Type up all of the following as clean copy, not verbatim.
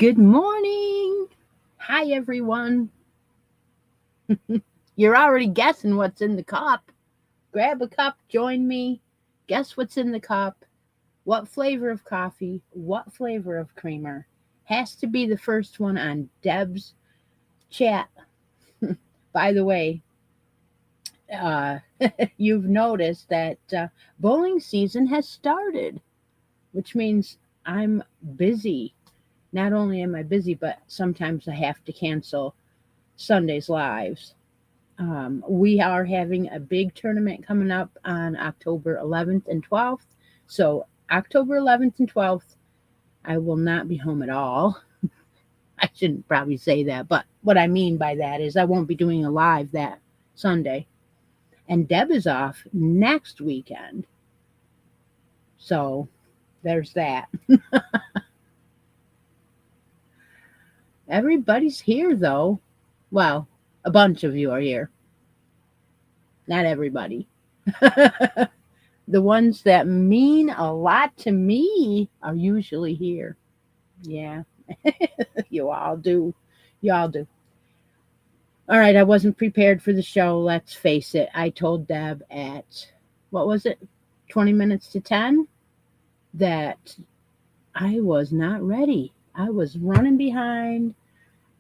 Good morning. Hi, everyone. You're already guessing what's in the cup. Grab a cup, join me. Guess what's in the cup? What flavor of coffee? What flavor of creamer? Has to be the first one on Deb's chat. By the way, uh, you've noticed that bowling season has started, which means I'm busy. Not only am I busy, but sometimes I have to cancel Sunday's lives. We are having a big tournament coming up on October 11th and 12th. So, October 11th and 12th, I will not be home at all. I shouldn't probably say that, but what I mean by that is I won't be doing a live that Sunday. And Deb is off next weekend. So, there's that. Everybody's here, though. Well, a bunch of you are here. Not everybody. The ones that mean a lot to me are usually here. Yeah, you all do. You all do. All right, I wasn't prepared for the show. Let's face it. I told Deb at, what was it, 20 minutes to 10, that I was not ready. I was running behind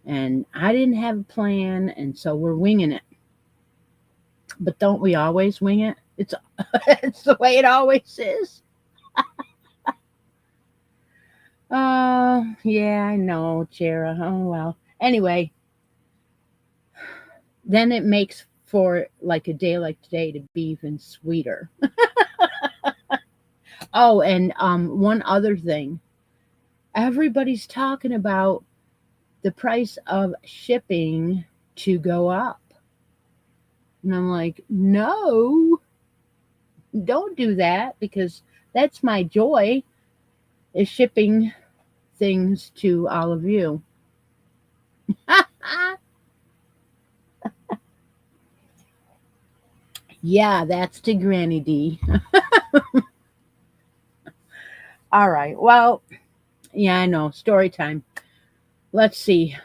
and I didn't have a plan. And so we're winging it. But don't we always wing it? It's it's the way it always is. Yeah, I know, Chera. Oh well. Anyway, then it makes for like a day like today to be even sweeter. Oh, and one other thing. Everybody's talking about the price of shipping to go up. And I'm like, no, don't do that because that's my joy is shipping things to all of you. Yeah, that's to Granny D. All right. Well, yeah, I know. Story time. Let's see.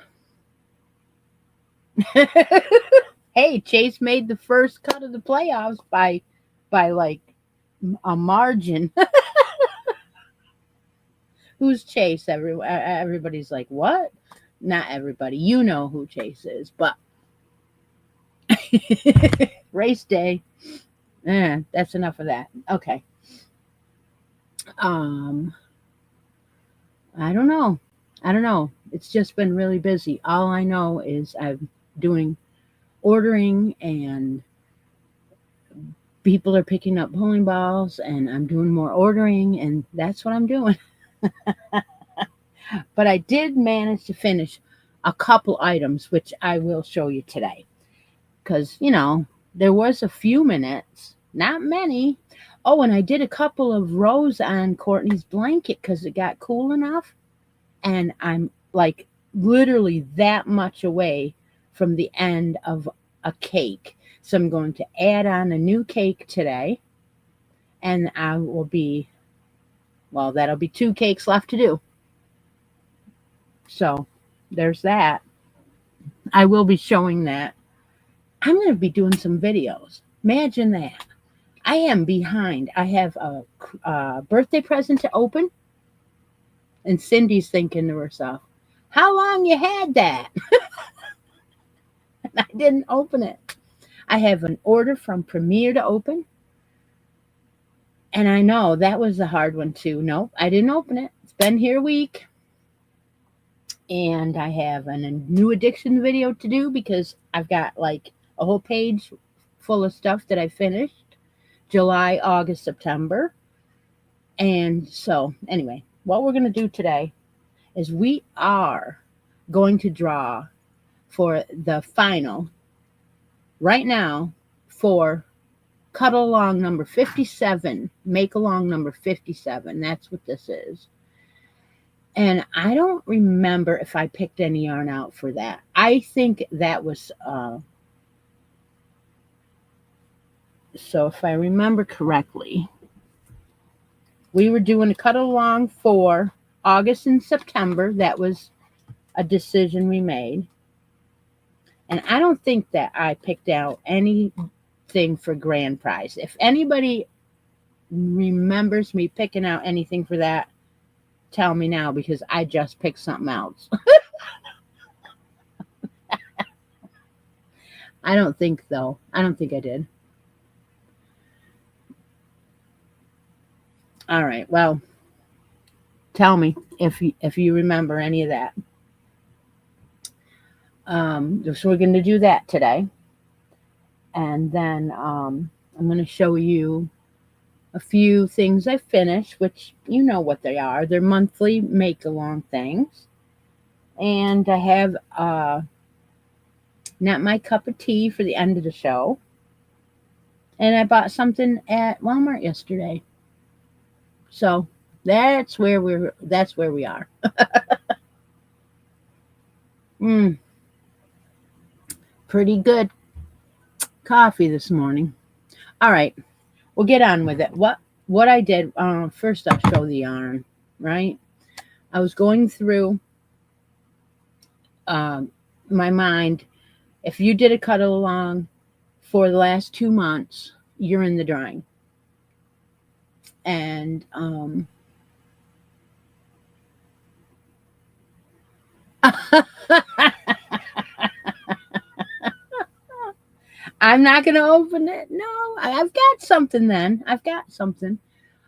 Hey, Chase made the first cut of the playoffs by like a margin. Who's Chase? Everybody's like, what? Not everybody. You know who Chase is, but race day. That's enough of that. Okay. Um, I don't know. I don't know. It's just been really busy. All I know is I'm doing ordering and people are picking up bowling balls and I'm doing more ordering and that's what I'm doing. But I did manage to finish a couple items which I will show you today. Cuz there was a few minutes, not many. Oh, and I did a couple of rows on Courtney's blanket cuz it got cool enough and I'm like literally that much away from the end of a cake. So I'm going to add on a new cake today and I will be, well, that'll be 2 cakes left to do. So there's that. I will be showing that. I'm going to be doing some videos. Imagine that. I am behind. I have a birthday present to open. And Cindy's thinking to herself, how long you had that? And I didn't open it. I have an order from Premier to open. And I know that was a hard one too. Nope, I didn't open it. It's been here a week. And I have a new addiction video to do because I've got like a whole page full of stuff that I finished July, August, September. And so, anyway, what we're going to do today is we are going to draw for the final right now for cuddle along number 57, make along number 57. That's what this is. And I don't remember if I picked any yarn out for that. I think that was, so if I remember correctly, we were doing a cuddle along for August and September. That was a decision we made. And I don't think that I picked out anything for grand prize. If anybody remembers me picking out anything for that, tell me now, because I just picked something else. I don't think, though. I don't think I did. All right. Well, tell me if you remember any of that. So we're going to do that today. And then I'm going to show you a few things I finished, which you know what they are. They're monthly make-along things. And I have not my cup of tea for the end of the show. And I bought something at Walmart yesterday. So that's where we are. Pretty good coffee this morning. All right, we'll get on with it. What I did, first I'll show the yarn, right? I was going through my mind. If you did a cut along for the last 2 months, you're in the drawing. And I'm not going to open it. No, I've got something then. I've got something.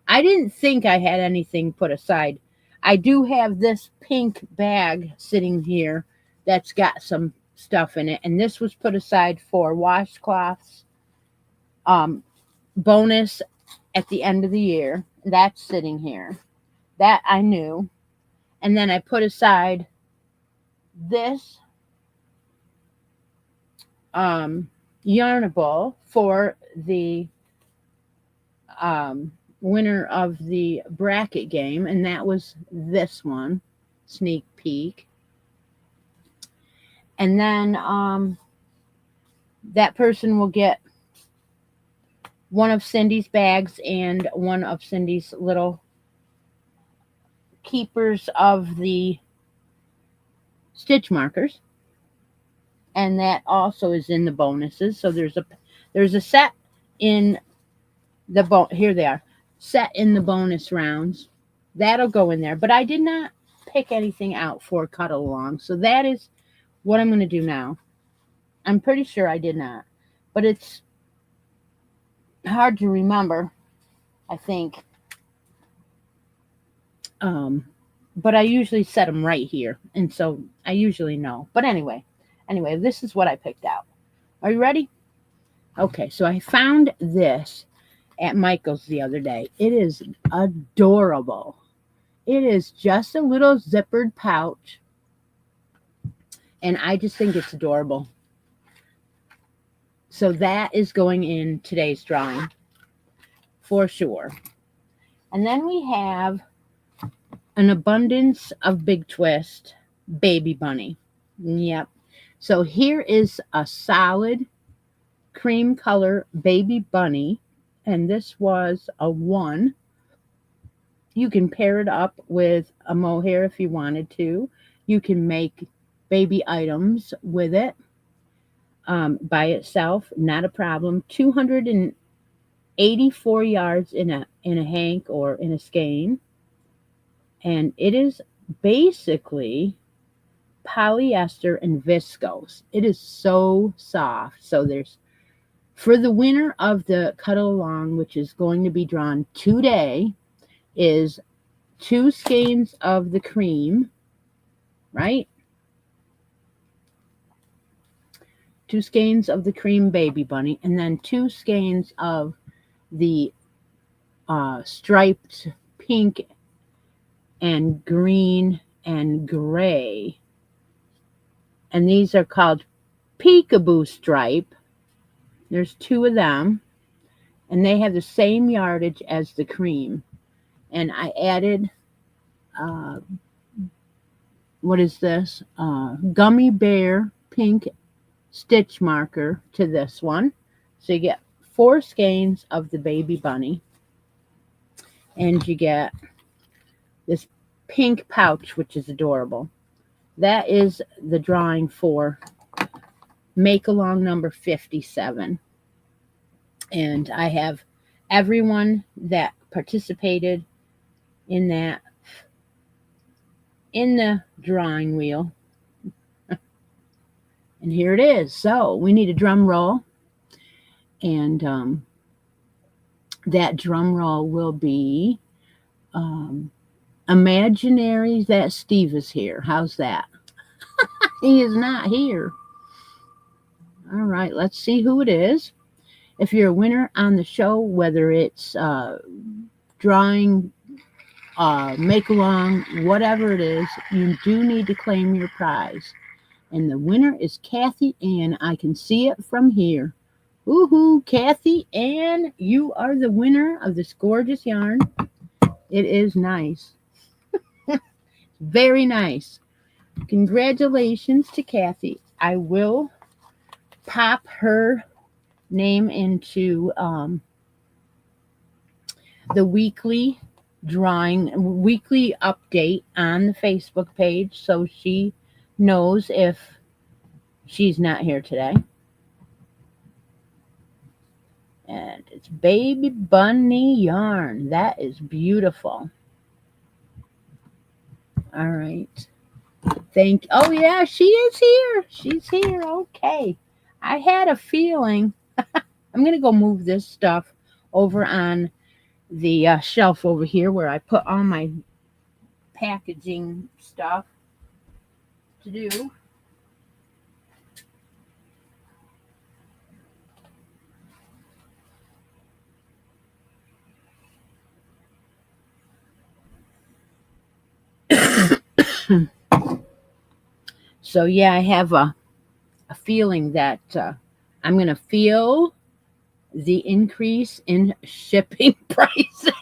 I didn't think I had anything put aside. I do have this pink bag sitting here that's got some stuff in it. And this was put aside for washcloths. Bonus at the end of the year. That's sitting here. That I knew. And then I put aside this yarnable for the winner of the bracket game, and that was this one, sneak peek. And then that person will get one of Cindy's bags and one of Cindy's little keepers of the stitch markers. And that also is in the bonuses. So there's a set in the here they are, set in the bonus rounds. That'll go in there. But I did not pick anything out for cut along. So that is what I'm going to do now. I'm pretty sure I did not. But it's hard to remember, I think. But I usually set them right here. And so I usually know. But anyway, this is what I picked out. Are you ready? Okay, so I found this at Michael's the other day. It is adorable. It is just a little zippered pouch. And I just think it's adorable. So that is going in today's drawing for sure. And then we have an abundance of Big Twist baby bunny. Yep. So here is a solid cream color baby bunny. And this was a 1. You can pair it up with a mohair if you wanted to. You can make baby items with it by itself, not a problem. 284 yards in a hank or in a skein. And it is basically polyester and viscose. It is so soft. So there's, for the winner of the cut along, which is going to be drawn today, is 2 skeins of the cream, right? 2 skeins of the cream baby bunny, and then 2 skeins of the striped pink and green and gray. And these are called peekaboo stripe. There's 2 of them, and they have the same yardage as the cream. And I added, what is this? Gummy bear pink stitch marker to this one. So you get 4 skeins of the baby bunny. And you get this pink pouch, which is adorable. that is the drawing for Make Along number 57. And I have everyone that participated in that in the drawing wheel. And here it is. So we need a drum roll. And that drum roll will be imaginary that Steve is here. How's that? He is not here. All right, let's see who it is. If you're a winner on the show, whether it's drawing, make along, whatever it is, you do need to claim your prize. And the winner is Kathy Ann. I can see it from here. Woohoo, Kathy Ann, you are the winner of this gorgeous yarn. It is nice. Very nice. Congratulations to Kathy. I will pop her name into the weekly update on the Facebook page so she knows if she's not here today. And it's Baby Bunny yarn. That is beautiful. All right. Oh, yeah, she is here. She's here. Okay. I had a feeling. I'm going to go move this stuff over on the shelf over here where I put all my packaging stuff to do. So, yeah, I have a feeling that I'm going to feel the increase in shipping prices.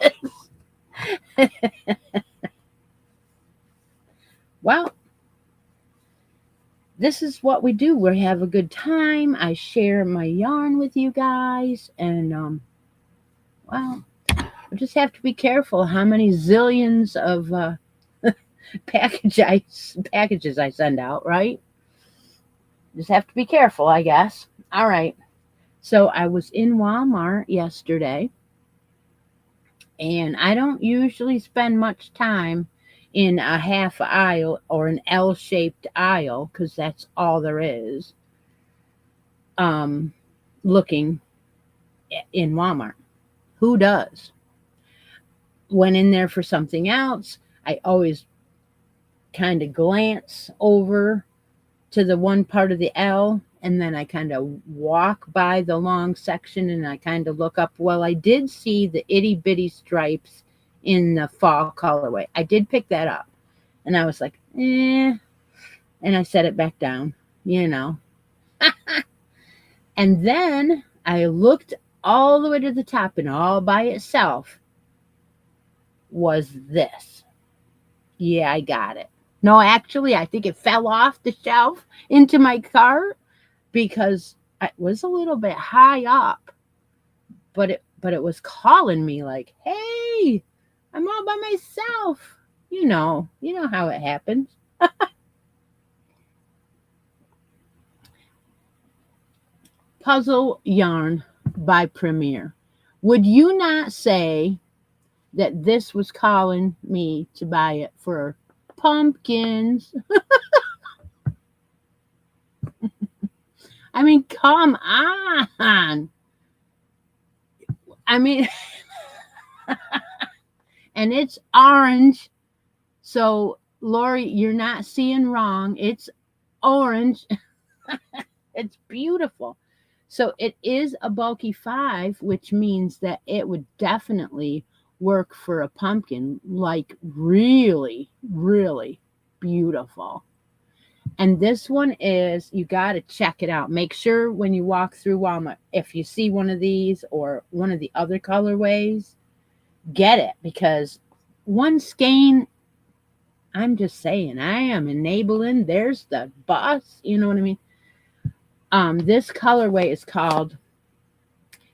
Well, this is what we do. We have a good time. I share my yarn with you guys. And, well, we just have to be careful how many zillions of packages I send out, right? Just have to be careful, I guess. All right. So I was in Walmart yesterday, and I don't usually spend much time in a half aisle or an L-shaped aisle because that's all there is. Looking in Walmart. Who does? Went in there for something else. I always kind of glance over to the one part of the L, and then I kind of walk by the long section and I kind of look up. Well, I did see the itty bitty stripes in the fall colorway. I did pick that up, and I was like, and I set it back down, And then I looked all the way to the top, and all by itself was this. Yeah, I got it. No, actually, I think it fell off the shelf into my cart because it was a little bit high up, but it was calling me like, "Hey, I'm all by myself." You know how it happens. Puzzle yarn by Premier. Would you not say that this was calling me to buy it for pumpkins? I mean, come on. I mean, and it's orange. So, Lori, you're not seeing wrong. It's orange. It's beautiful. So it is a bulky 5, which means that it would definitely work for a pumpkin, like really, really beautiful. And this one is, you got to check it out. Make sure when you walk through Walmart, if you see one of these or one of the other colorways, get it. Because one skein, I'm just saying, I am enabling. There's the boss. You know what I mean? This colorway is called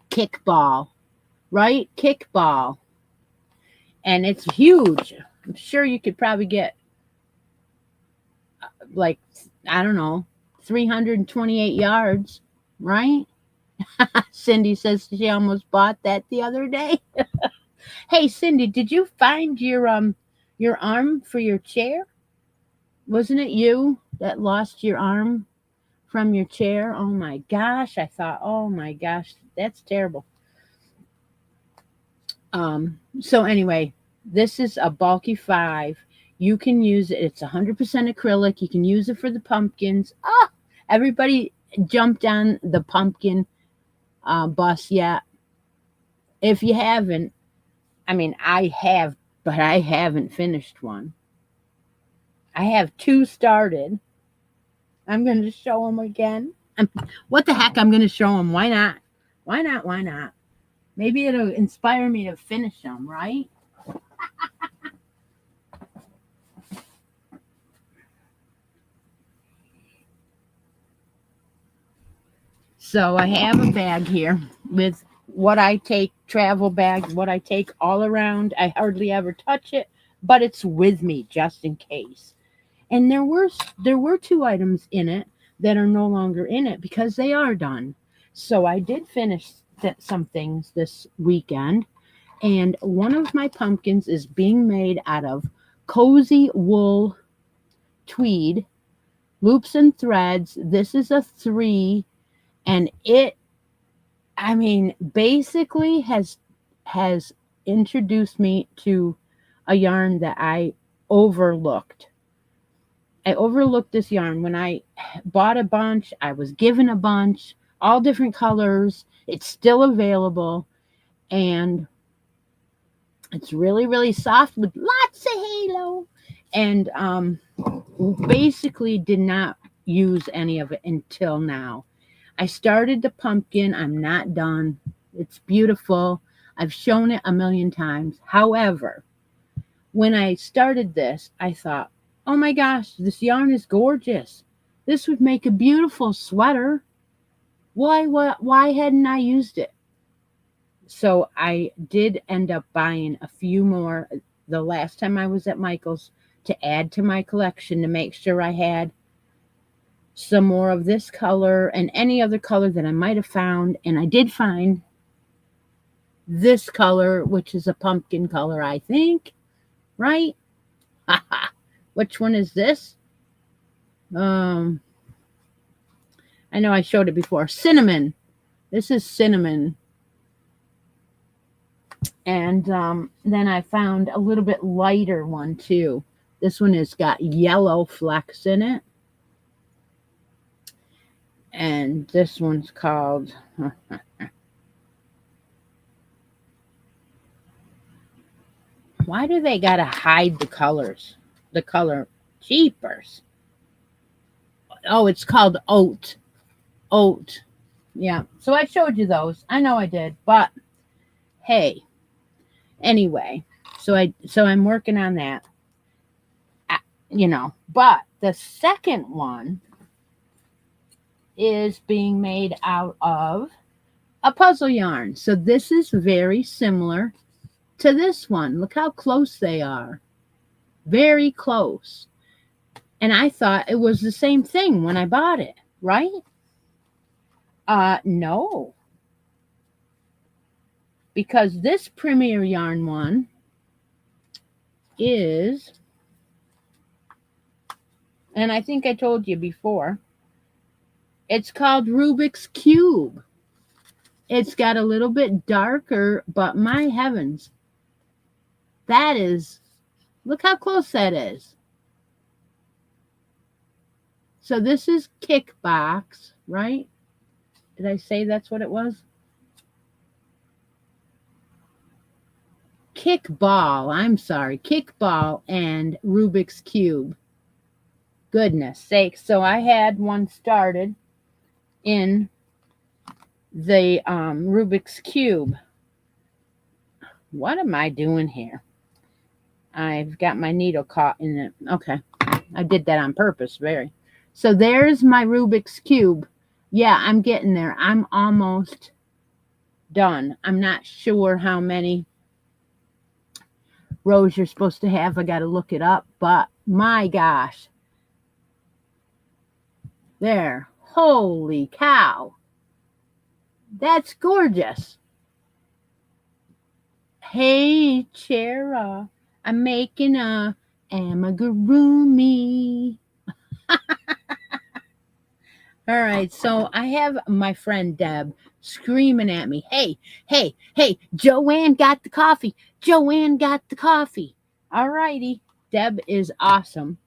Kickball, right? Kickball. And it's huge. I'm sure you could probably get like, I don't know, 328 yards, right? Cindy says she almost bought that the other day. Hey, Cindy, did you find your arm for your chair? Wasn't it you that lost your arm from your chair? Oh my gosh, I thought, oh my gosh, that's terrible. So anyway, this is a bulky 5. You can use it. It's 100% acrylic. You can use it for the pumpkins. Ah, everybody jumped on the pumpkin bus yet. If you haven't, I mean, I have, but I haven't finished one. I have 2 started. I'm going to show them again. What the heck? I'm going to show them. Why not? Why not? Why not? Maybe it'll inspire me to finish them, right? So I have a bag here with what I take, travel bag, what I take all around. I hardly ever touch it, but it's with me just in case. And there were 2 items in it that are no longer in it because they are done. So I did finish some things this weekend, and one of my pumpkins is being made out of cozy wool tweed, loops and threads. This is a 3, and it, I mean, basically has introduced me to a yarn that I overlooked. I overlooked this yarn when I bought a bunch. I was given a bunch, all different colors. It's still available, and it's really, really soft with lots of halo. And basically did not use any of it until now. I started the pumpkin. I'm not done. It's beautiful. I've shown it a million times. However, when I started this, I thought, oh my gosh, this yarn is gorgeous. This would make a beautiful sweater. Why hadn't I used it? So I did end up buying a few more the last time I was at Michael's to add to my collection to make sure I had some more of this color and any other color that I might have found. And I did find this color, which is a pumpkin color, I think, right? Which one is this? I know I showed it before. Cinnamon. This is cinnamon. And then I found a little bit lighter one too. This one has got yellow flecks in it. And this one's called why do they gotta hide the colors? The color jeepers. Oh, it's called oat. Oat. Yeah. So I showed you those. I know I did, but hey. Anyway, so I'm working on that. But the second one is being made out of a puzzle yarn. So this is very similar to this one. Look how close they are. Very close. And I thought it was the same thing when I bought it, right? No. Because this Premier Yarn one is, and I think I told you before, it's called Rubik's Cube. It's got a little bit darker, but my heavens, that is, look how close that is. So this is Kickbox, right? Did I say that's what it was? Kickball, I'm sorry, Kickball and Rubik's Cube. Goodness sakes. So I had one started in the Rubik's Cube. What am I doing here? I've got my needle caught in it. Okay. I did that on purpose, very. So there's my Rubik's Cube. Yeah, I'm getting there. I'm almost done. I'm not sure how many rows you're supposed to have. I got to look it up. But my gosh, There. Holy cow. That's gorgeous. Hey, Chera, I'm making a amigurumi. All right, so I have my friend Deb screaming at me, hey, hey, hey, Joanne got the coffee. Joanne got the coffee. All righty, Deb is awesome.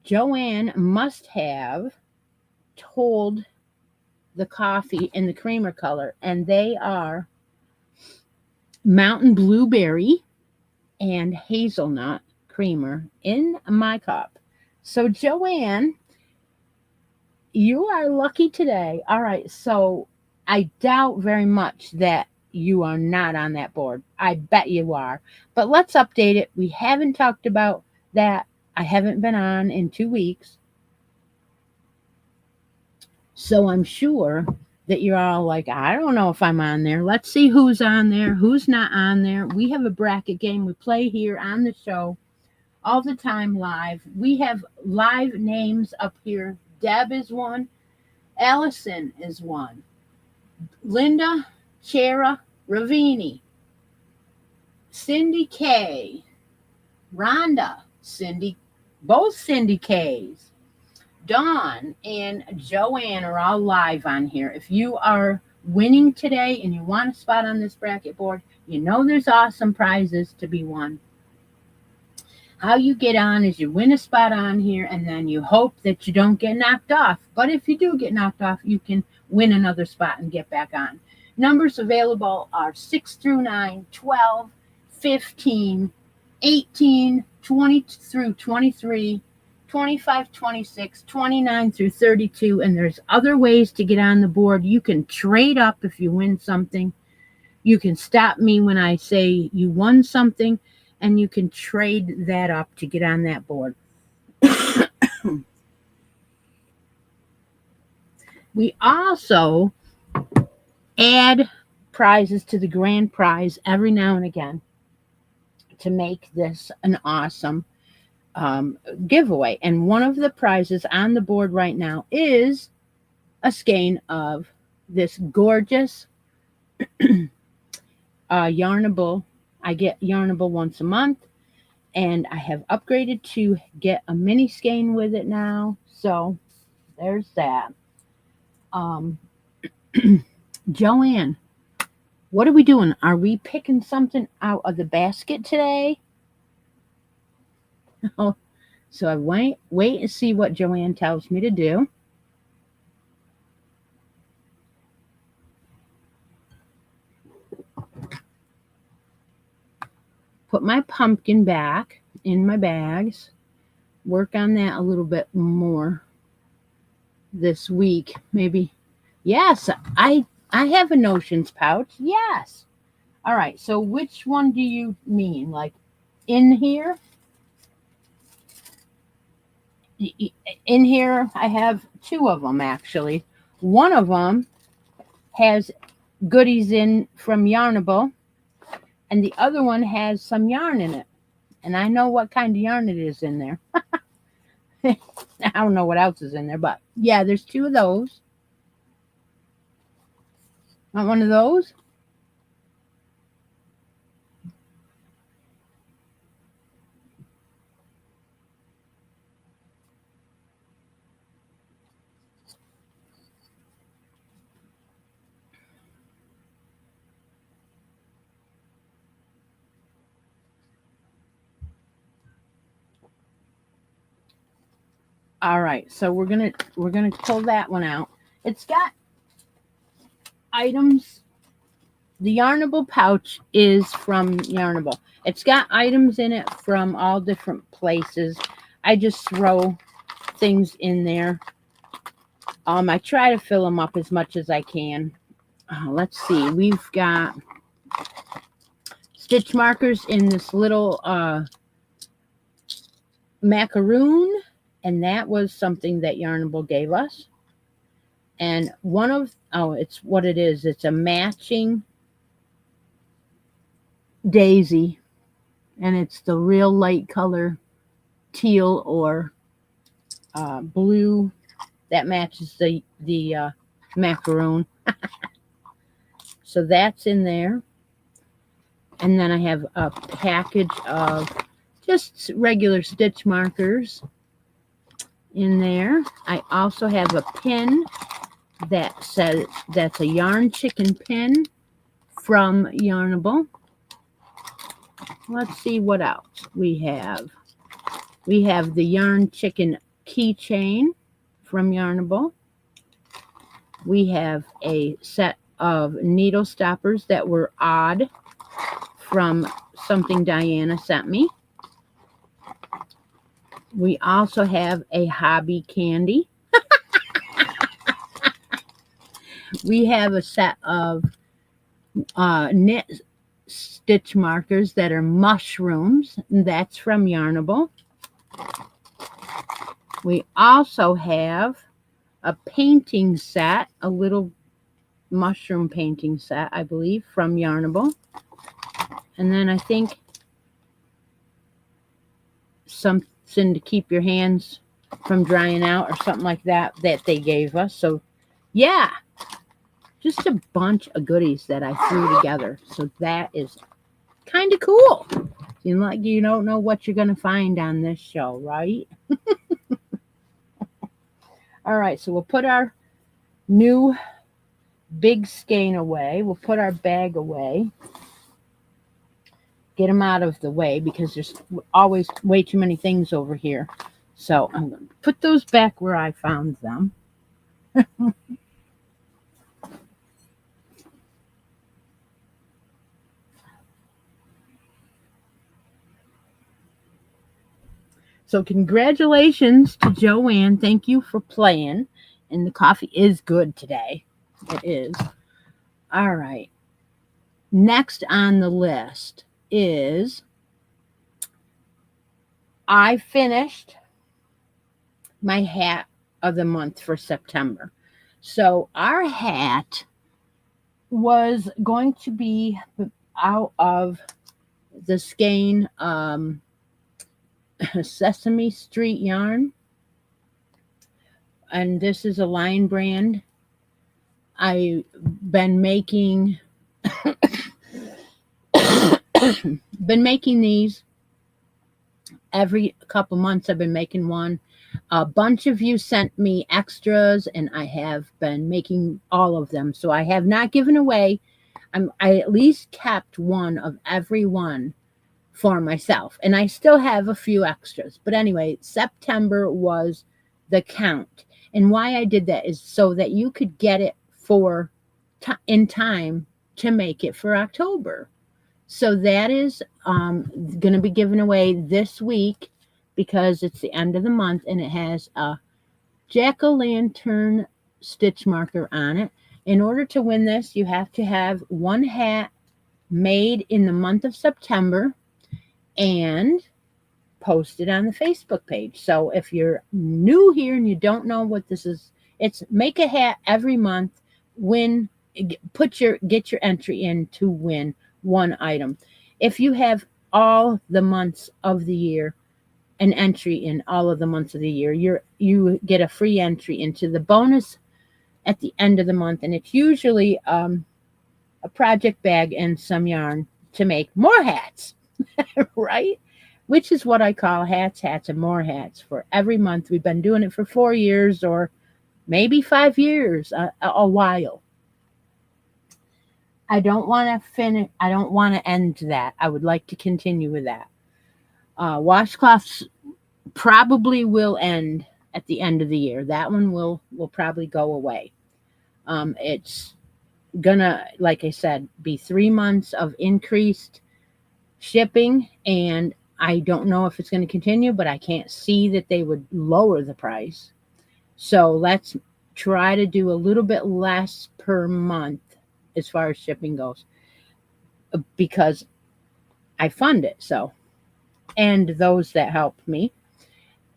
Joanne must have told the coffee in the creamer color, and they are mountain blueberry and hazelnut creamer in my cup. So, Joanne, you are lucky today. All right, so I doubt very much that you are not on that board. I bet you are. But let's update it. We haven't talked about that. I haven't been on in 2 weeks. So I'm sure that you're all like, I don't know if I'm on there. Let's see who's on there, who's not on there. We have a bracket game we play here on the show all the time live. We have live names up here. Deb is one. Allison is one. Linda, Chera, Ravini, Cindy K, Rhonda, Cindy, both Cindy K's, Dawn, and Joanne are all live on here. If you are winning today and you want a spot on this bracket board, you know there's awesome prizes to be won. How you get on is you win a spot on here, and then you hope that you don't get knocked off. But if you do get knocked off, you can win another spot and get back on. Numbers available are 6 through 9, 12, 15, 18, 20 through 23, 25, 26, 29 through 32, and there's other ways to get on the board. You can trade up if you win something. You can stop me when I say you won something, and you can trade that up to get on that board. We also add prizes to the grand prize every now and again to make this an awesome giveaway. And one of the prizes on the board right now is a skein of this gorgeous Yarnable. I get Yarnable once a month, and I have upgraded to get a mini skein with it now. So there's that. Joanne, what are we doing? Are we picking something out of the basket today? So I wait and see what Joanne tells me to do. Put my pumpkin back in my bags. Work on that a little bit more this week. Maybe. Yes, I have a notions pouch. Yes. All right. So which one do you mean? Like in here? In here, I have two of them actually. One of them has goodies in from Yarnable, and the other one has some yarn in it. And I know what kind of yarn it is in there. I don't know what else is in there, but yeah, there's two of those. Want one of those? All right, so we're gonna pull that one out. It's got items. The Yarnable pouch is from Yarnable. It's got items in it from all different places. I just throw things in there. I try to fill them up as much as I can. Let's see. We've got stitch markers in this little macaroon, and that was something that Yarnable gave us. And it's what it is. It's a matching daisy, and it's the real light color teal or blue that matches the macaroon. So that's in there. And then I have a package of just regular stitch markers in there. I also have a pin that says that's a yarn chicken pin from Yarnable. Let's see what else we have. We have the yarn chicken keychain from Yarnable. We have a set of needle stoppers that were odd from something Diana sent me. We also have a hobby candy. We have a set of knit stitch markers that are mushrooms. That's from Yarnable. We also have a painting set, a little mushroom painting set, I believe, from Yarnable. And then I think something to keep your hands from drying out or something like that they gave us. So yeah, just a bunch of goodies that I threw together. So that is kind of cool. You don't know what you're going to find on this show, right? All right, so we'll put our new big skein away. We'll put our bag away. Get them out of the way because there's always way too many things over here. So I'm going to put those back where I found them. So congratulations to Joanne. Thank you for playing. And the coffee is good today. It is. All right. Next on the list is I finished my hat of the month for September. So our hat was going to be out of the skein Sesame Street yarn, and this is a line brand. I've been making these every couple months. I've been making one. A bunch of you sent me extras, and I have been making all of them. So I have not given away. I at least kept one of every one for myself, and I still have a few extras. But anyway, September was the count, and why I did that is so that you could get it in time to make it for October. So that is going to be given away this week because it's the end of the month, and it has a jack-o'-lantern stitch marker on it. In order to win this, you have to have one hat made in the month of September and posted on the Facebook page. So if you're new here and you don't know what this is, it's make a hat every month, get your entry in to win one item. If you have all the months of the year, an entry in all of the months of the year, you get a free entry into the bonus at the end of the month, and it's usually a project bag and some yarn to make more hats. Right? Which is what I call hats, and more hats for every month. We've been doing it for 4 years or maybe 5 years, a while. I don't want to finish. I don't want to end that. I would like to continue with that. Washcloths probably will end at the end of the year. That one will probably go away. It's gonna, like I said, be 3 months of increased shipping, and I don't know if it's going to continue, but I can't see that they would lower the price. So let's try to do a little bit less per month as far as shipping goes, because I fund it. So, and those that help me,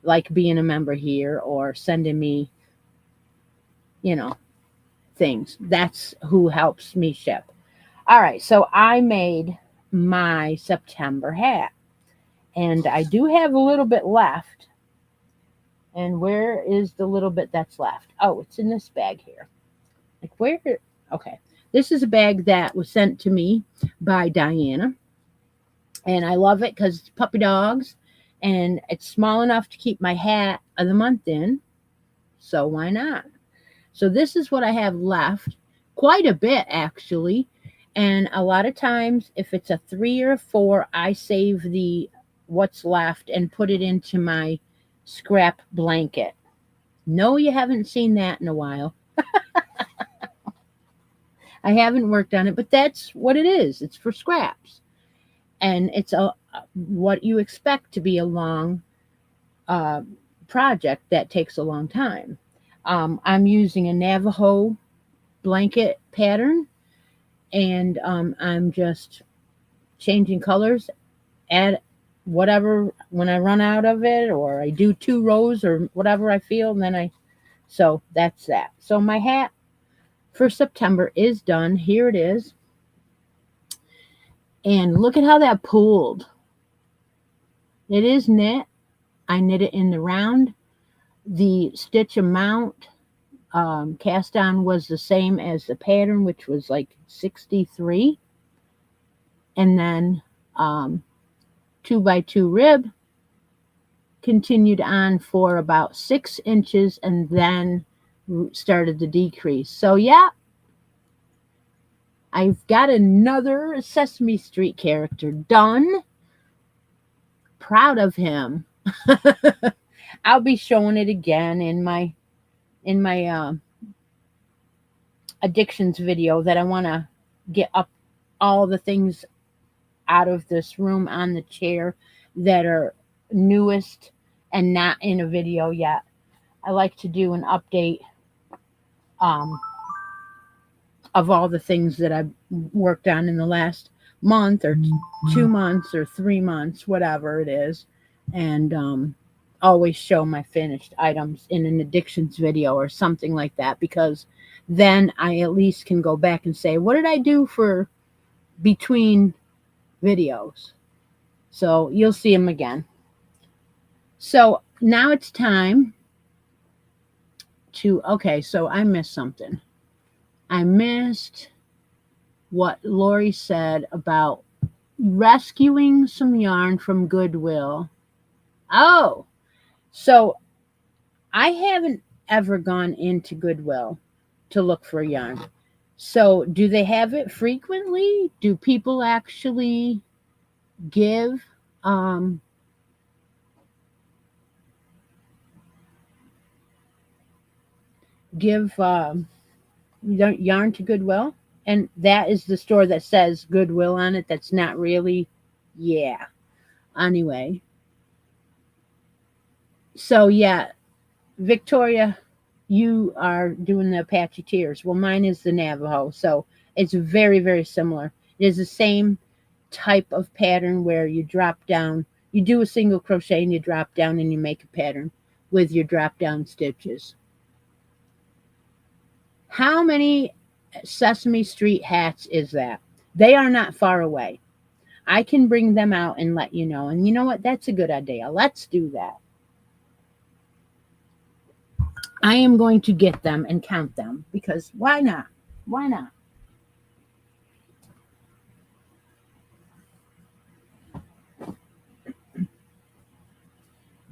like being a member here or sending me, things, that's who helps me ship. All right, so I made my September hat, and I do have a little bit left, And where is the little bit that's left? Oh, it's in this bag here. Like where? Okay. This is a bag that was sent to me by Diana. And I love it because it's puppy dogs. And it's small enough to keep my hat of the month in. So why not? So this is what I have left. Quite a bit, actually. And a lot of times, if it's a 3 or a 4, I save the what's left and put it into my scrap blanket. No, you haven't seen that in a while. I haven't worked on it, but that's what it is. It's for scraps. And it's what you expect to be a long uh, project that takes a long time. I'm using a Navajo blanket pattern, and I'm just changing colors, add whatever when I run out of it, or I do 2 rows or whatever I feel, and then so that's that. So my hat for September is done. Here it is. And look at how that pulled. It is knit. I knit it in the round. The stitch amount cast on was the same as the pattern, which was like 63. And then 2x2 rib, continued on for about 6 inches, and then started to decrease. So yeah, I've got another Sesame Street character done. Proud of him. I'll be showing it again in my addictions video that I want to get up all the things out of this room on the chair that are newest and not in a video yet. I like to do an update of all the things that I've worked on in the last month or 2 months or 3 months, whatever it is, and always show my finished items in an addictions video or something like that, because then I at least can go back and say, what did I do for between videos? So you'll see them again. So now it's time to, okay, so I missed something. I missed what Lori said about rescuing some yarn from Goodwill. Oh, so I haven't ever gone into Goodwill to look for yarn. So do they have it frequently? Do people actually give yarn to Goodwill? And that is the store that says Goodwill on it. That's not really, yeah. Anyway. So yeah, Victoria, you are doing the Apache Tears. Well, mine is the Navajo. So it's very, very similar. It is the same type of pattern where you drop down, you do a single crochet and you drop down and you make a pattern with your drop down stitches. How many Sesame Street hats is that? They are not far away. I can bring them out and let you know. And you know what? That's a good idea. Let's do that. I am going to get them and count them because why not? Why not?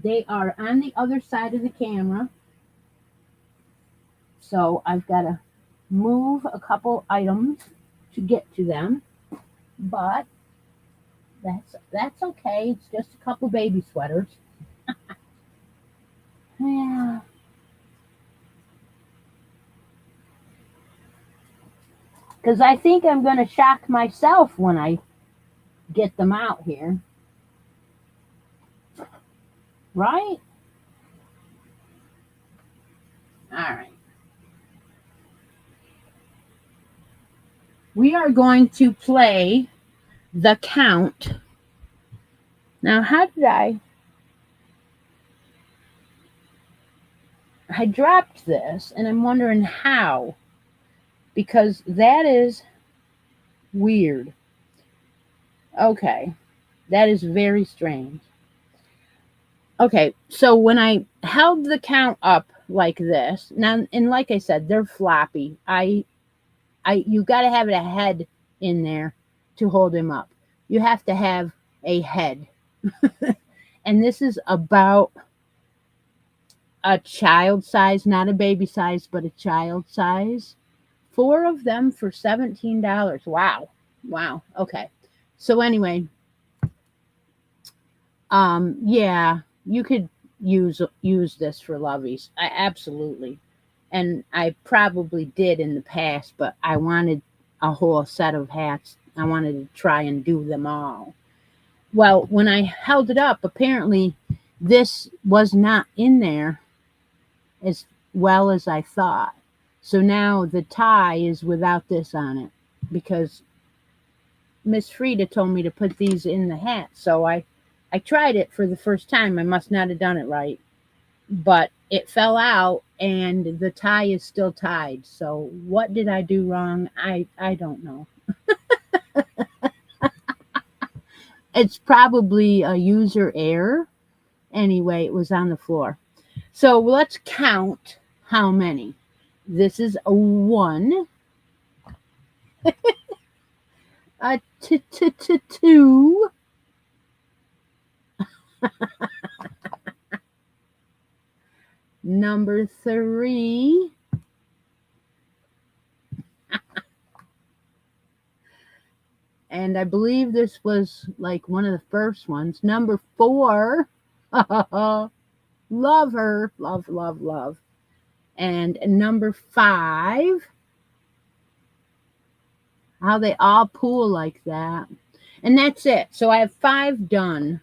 They are on the other side of the camera. So I've got to move a couple items to get to them. But that's okay. It's just a couple baby sweaters. Yeah. Because I think I'm going to shock myself when I get them out here. Right? All right. We are going to play the count. Now, how did I dropped this, and I'm wondering how. Because that is weird. Okay. That is very strange. Okay, so when I held the count up like this, now, and like I said, they're floppy. You got to have a head in there to hold him up. You have to have a head. And this is about a child size, not a baby size, but a child size. Four of them for $17. Wow. Wow. Okay. So anyway, yeah, you could use this for lovies. I absolutely. And I probably did in the past, but I wanted a whole set of hats. I wanted to try and do them all. Well, when I held it up, apparently this was not in there as well as I thought. So now the tie is without this on it because Miss Frida told me to put these in the hat. So I tried it for the first time. I must not have done it right, but it fell out and the tie is still tied. So what did I do wrong? I don't know. It's probably a user error. Anyway, it was on the floor. So let's count how many. This is a 1, a 2, number 3, and I believe this was like one of the first ones. Number 4, love her, love, love, love. And number 5, how they all pool like that. And that's it. So I have 5 done.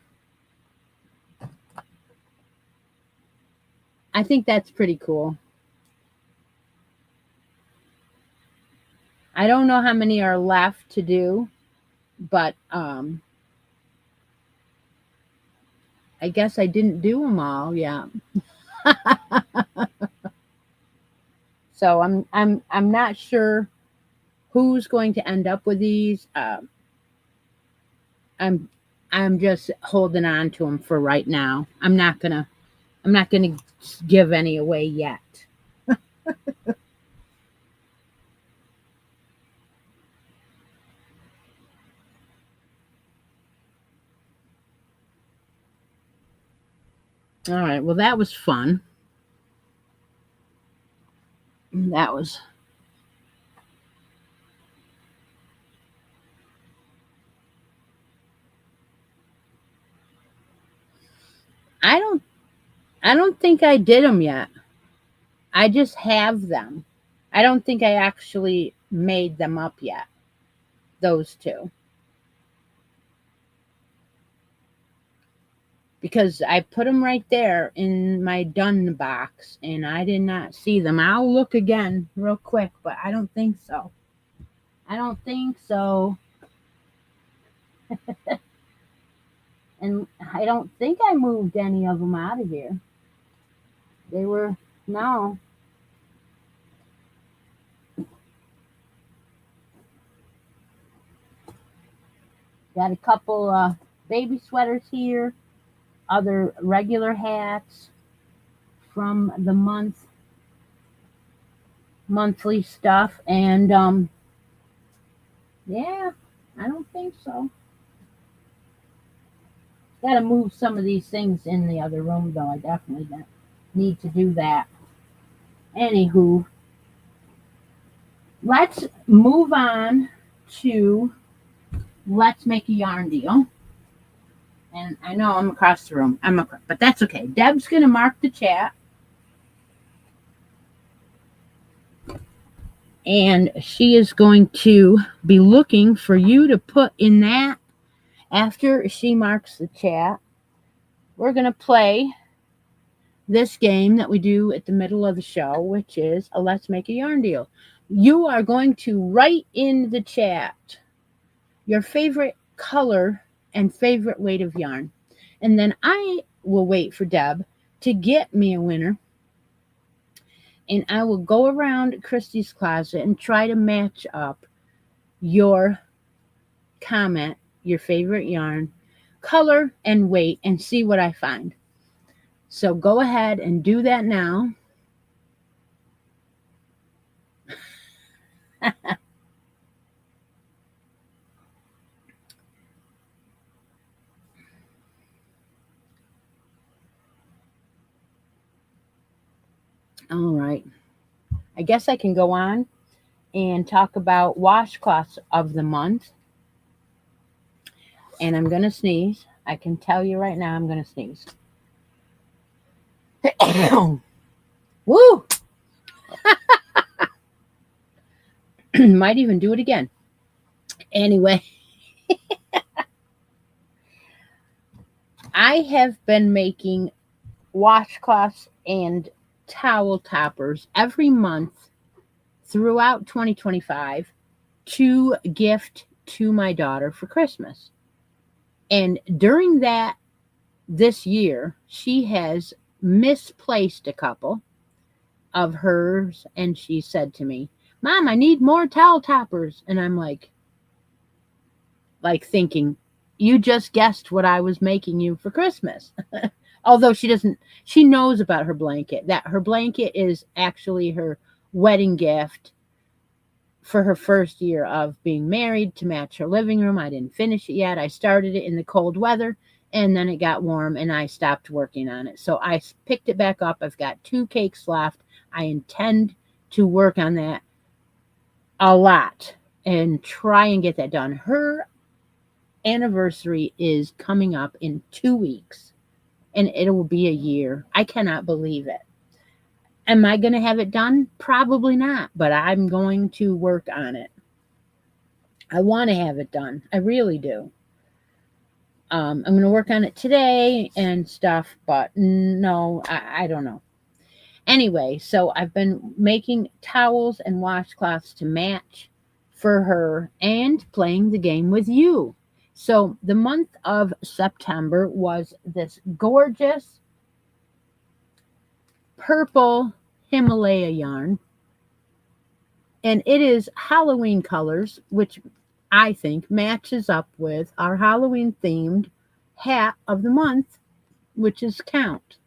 I think that's pretty cool. I don't know how many are left to do, but I guess I didn't do them all. Yeah. So I'm not sure who's going to end up with these. I'm just holding on to them for right now. I'm not gonna give any away yet. All right. Well, that was fun. That was. I don't. I don't think I did them yet. I just have them. I don't think I actually made them up yet. Those two. Because I put them right there in my done box and I did not see them. I'll look again real quick, but I don't think so. I don't think so. And I don't think I moved any of them out of here. They were, no. Got a couple baby sweaters here, other regular hats from the monthly stuff, and yeah, I don't think so. Got to move some of these things in the other room, though. I definitely need to do that. Anywho, let's move on to let's make a yarn deal. And I know I'm across the room. But that's okay. Deb's going to mark the chat. And she is going to be looking for you to put in that after she marks the chat. We're going to play this game that we do at the middle of the show, which is a Let's Make a Yarn Deal. You are going to write in the chat your favorite color and favorite weight of yarn. And then I will wait for Deb to get me a winner. And I will go around Christi's closet and try to match up your comment, your favorite yarn, color, and weight, and see what I find. So go ahead and do that now. All right. I guess I can go on and talk about washcloths of the month. And I'm going to sneeze. I can tell you right now, I'm going to sneeze. Woo! Might even do it again. Anyway, I have been making washcloths and towel toppers every month throughout 2025 to gift to my daughter for Christmas. And during this year, she has misplaced a couple of hers, and she said to me, "Mom, I need more towel toppers." And I'm like thinking, you just guessed what I was making you for Christmas. Although she knows about her blanket, that her blanket is actually her wedding gift for her first year of being married to match her living room. I didn't finish it yet. I started it in the cold weather, and then it got warm and I stopped working on it. So I picked it back up. I've got 2 cakes left. I intend to work on that a lot and try and get that done. Her anniversary is coming up in 2 weeks, and it will be a year. I cannot believe it. Am I going to have it done? Probably not, but I'm going to work on it. I want to have it done. I really do. I'm going to work on it today and stuff, but no, I don't know. Anyway, so I've been making towels and washcloths to match for her and playing the game with you. So the month of September was this gorgeous purple Himalaya yarn. And it is Halloween colors, which I think matches up with our Halloween themed hat of the month, which is Count.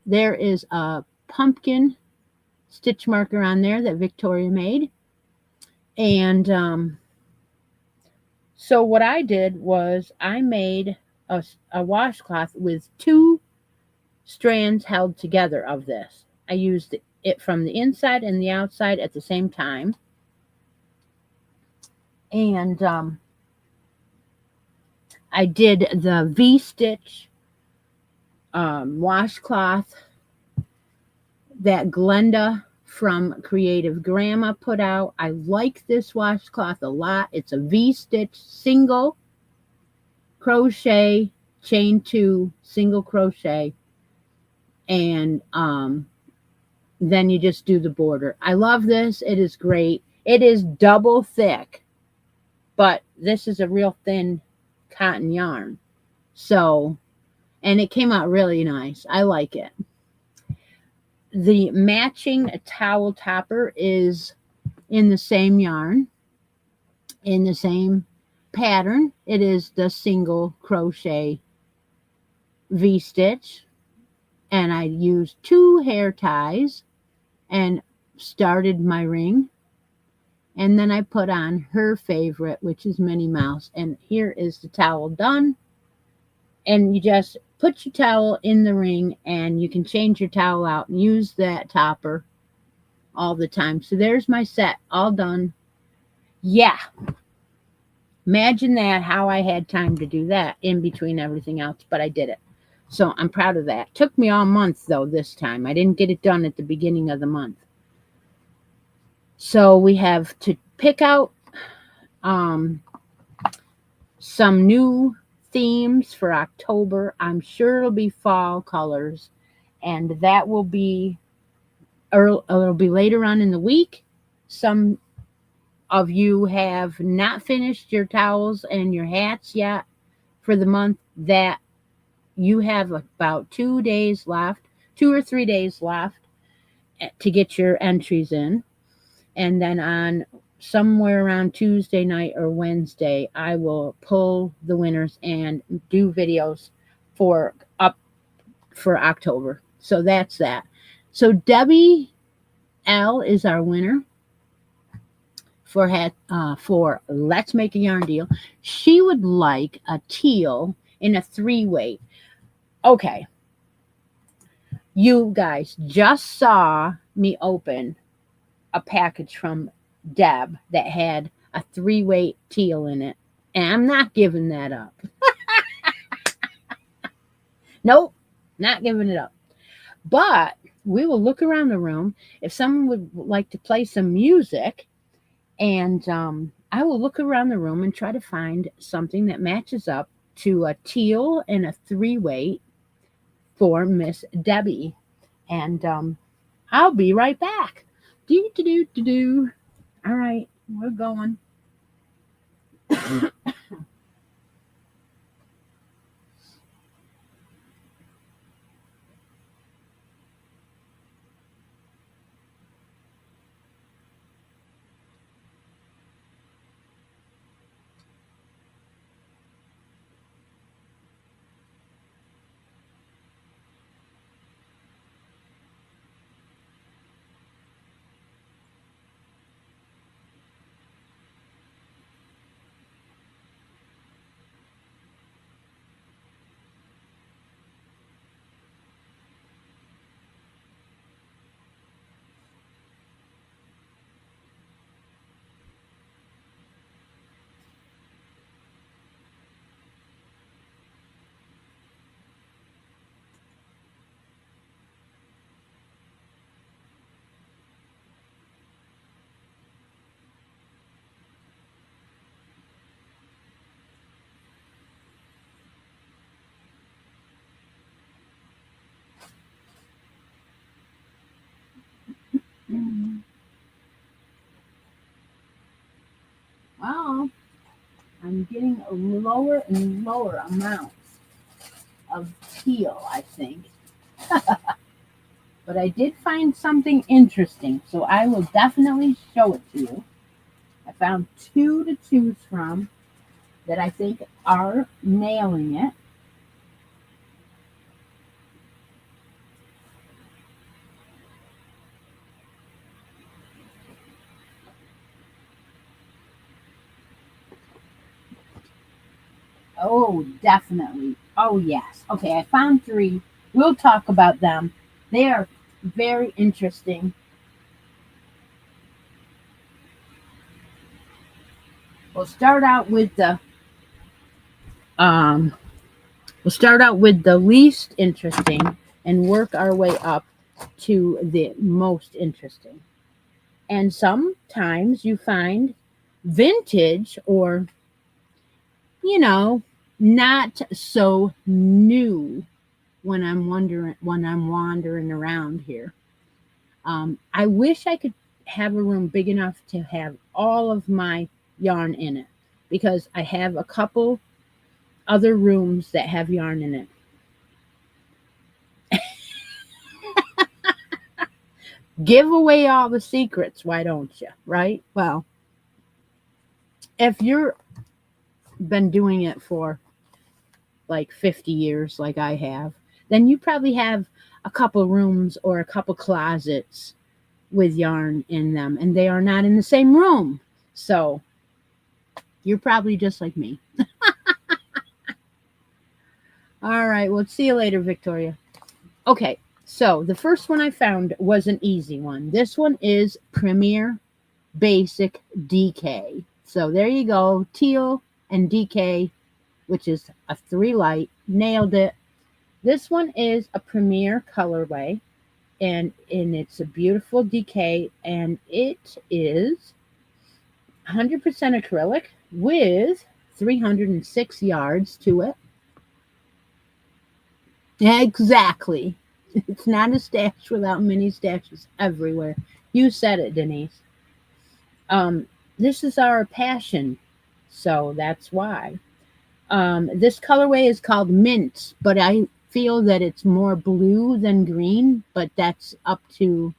There is a pumpkin stitch marker on there that Victoria made. And so what I did was I made a washcloth with 2 strands held together of this. I used it from the inside and the outside at the same time. And I did the V-stitch washcloth that Glenda from Creative Grandma put out. I like this washcloth a lot. It's a V-stitch single crochet, chain 2, single crochet, and then you just do the border. I love this. It is great. It is double thick, but this is a real thin cotton yarn. So, and it came out really nice. I like it. The matching towel topper is in the same yarn, in the same pattern. It is the single crochet V-stitch, and I used 2 hair ties and started my ring. And then I put on her favorite, which is Minnie Mouse. And here is the towel done. And you just put your towel in the ring, and you can change your towel out and use that topper all the time. So there's my set, all done. Yeah. Imagine that, how I had time to do that in between everything else, but I did it. So I'm proud of that. Took me all month, though, this time. I didn't get it done at the beginning of the month. So we have to pick out some new themes for October. I'm sure it'll be fall colors, and that will be, or it'll be later on in the week. Some of you have not finished your towels and your hats yet for the month. That you have about 2 days left, 2 or 3 days left to get your entries in. And then on somewhere around Tuesday night or Wednesday, I will pull the winners and do videos for for October. So that's that. So Debbie L is our winner for Let's Make a Yarn Deal. She would like a teal in a 3-weight. Okay, you guys just saw me open a package from Deb that had a 3-weight teal in it, and I'm not giving that up. Nope, not giving it up. But we will look around the room. If someone would like to play some music, and I will look around the room and try to find something that matches up to a teal and a 3-weight for Miss Debbie. And I'll be right back. Do, do, do, do, do. All right, we're going. Well, I'm getting a lower and lower amounts of teal, I think. But I did find something interesting, so I will definitely show it to you. I found 2 to choose from that I think are nailing it. Oh, definitely. Oh, yes. Okay, I found 3. We'll talk about them. They are very interesting. We'll start out with the um we'll start out with the least interesting and work our way up to the most interesting. And sometimes you find vintage or, you know, not so new when I'm wandering around here. I wish I could have a room big enough to have all of my yarn in it because I have a couple other rooms that have yarn in it. Give away all the secrets, why don't you? Right? Well, if you're been doing it for like 50 years like I have, then you probably have a couple rooms or a couple closets with yarn in them and they are not in the same room. So you're probably just like me. All right, well, see you later, Victoria. Okay, so the first one I found was an easy one. This one is Premier Basic DK. So there you go, teal and DK, which is a 3 light. Nailed it. This one is a Premier colorway, and it's a beautiful DK, and it is 100% acrylic with 306 yards to it. Exactly. It's not a stash without mini stashes everywhere. You said it, Denise. This is our passion, so that's why. This colorway is called Mint, but I feel that it's more blue than green, but that's up to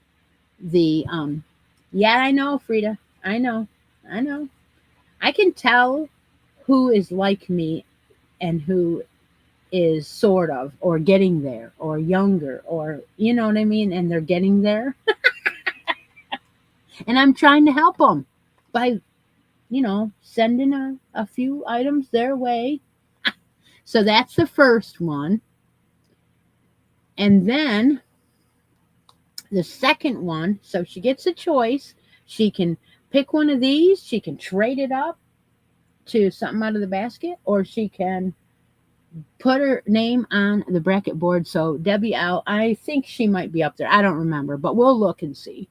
the yeah, I know, Frida. I know. I can tell who is like me and who is sort of, or getting there, or younger, or you know what I mean, and they're getting there. And I'm trying to help them by, sending a few items their way. So that's the first one. And then the second one, so she gets a choice. She can pick one of these, she can trade it up to something out of the basket, or she can put her name on the bracket board. So Debbie L, I think she might be up there. I don't remember, but we'll look and see.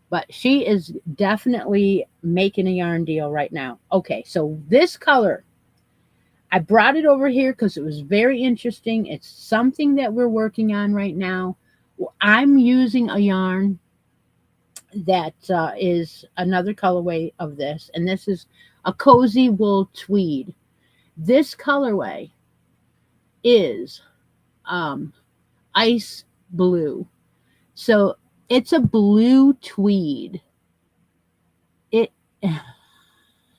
But she is definitely making a yarn deal right now. Okay, so this color, I brought it over here because it was very interesting. It's something that we're working on right now. I'm using a yarn that is another colorway of this, and this is a cozy wool tweed. This colorway is ice blue. So it's a blue tweed. It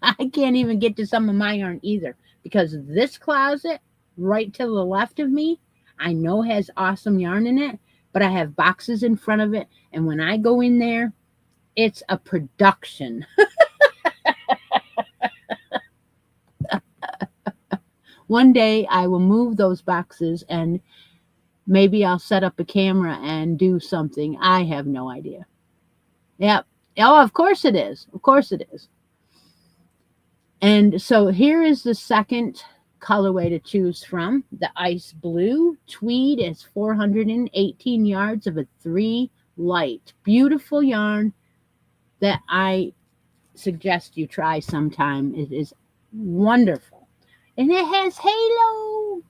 I can't even get to some of my yarn either, because this closet right to the left of me, I know has awesome yarn in it, but I have boxes in front of it, and when I go in there, it's a production. One day I will move those boxes, and maybe I'll set up a camera and do something. I have no idea. Yep. Oh, of course it is. Of course it is. And so here is the second colorway to choose from. The ice blue tweed is 418 yards of a 3 light. Beautiful yarn that I suggest you try sometime. It is wonderful. And it has halo.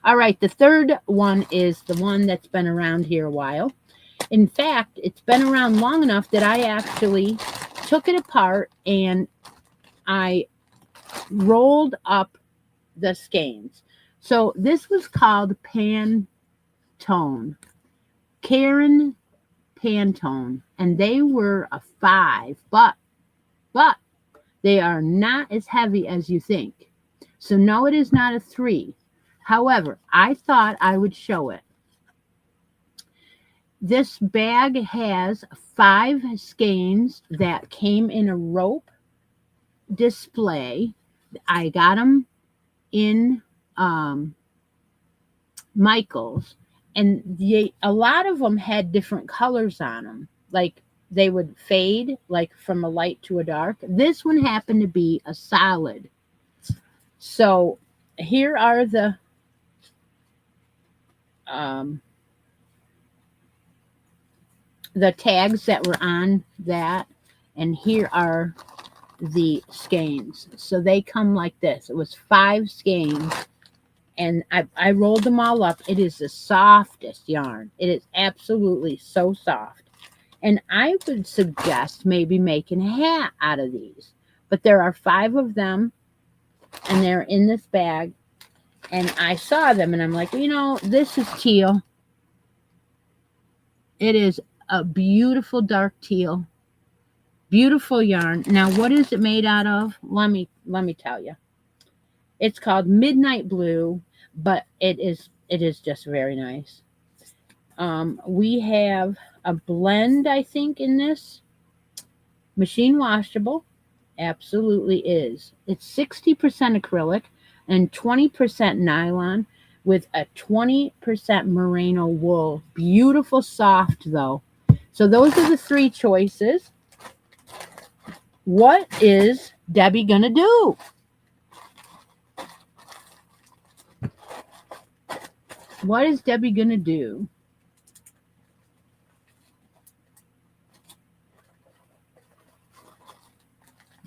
All right, the third one is the one that's been around here a while. In fact, it's been around long enough that I actually took it apart and I rolled up the skeins. So this was called Pantone, Karen Pantone, and they were a 5, but they are not as heavy as you think. So no, it is not a 3. However, I thought I would show it. This bag has 5 skeins that came in a rope display. I got them in Michael's, and a lot of them had different colors on them. Like they would fade, like from a light to a dark. This one happened to be a solid. So here are the tags that were on that, and here are the skeins. So they come like this. It was 5 skeins, and I rolled them all up. It is the softest yarn. It is absolutely so soft. And I would suggest maybe making a hat out of these. But there are 5 of them, and they're in this bag. And I saw them, and I'm like, this is teal. It is a beautiful dark teal. Beautiful yarn. Now, what is it made out of? Let me tell you. It's called Midnight Blue, but it is just very nice. We have a blend, I think, in this. Machine washable. Absolutely is. It's 60% acrylic and 20% nylon with a 20% merino wool. Beautiful soft, though. So those are the 3 choices. What is Debbie going to do? What is Debbie going to do?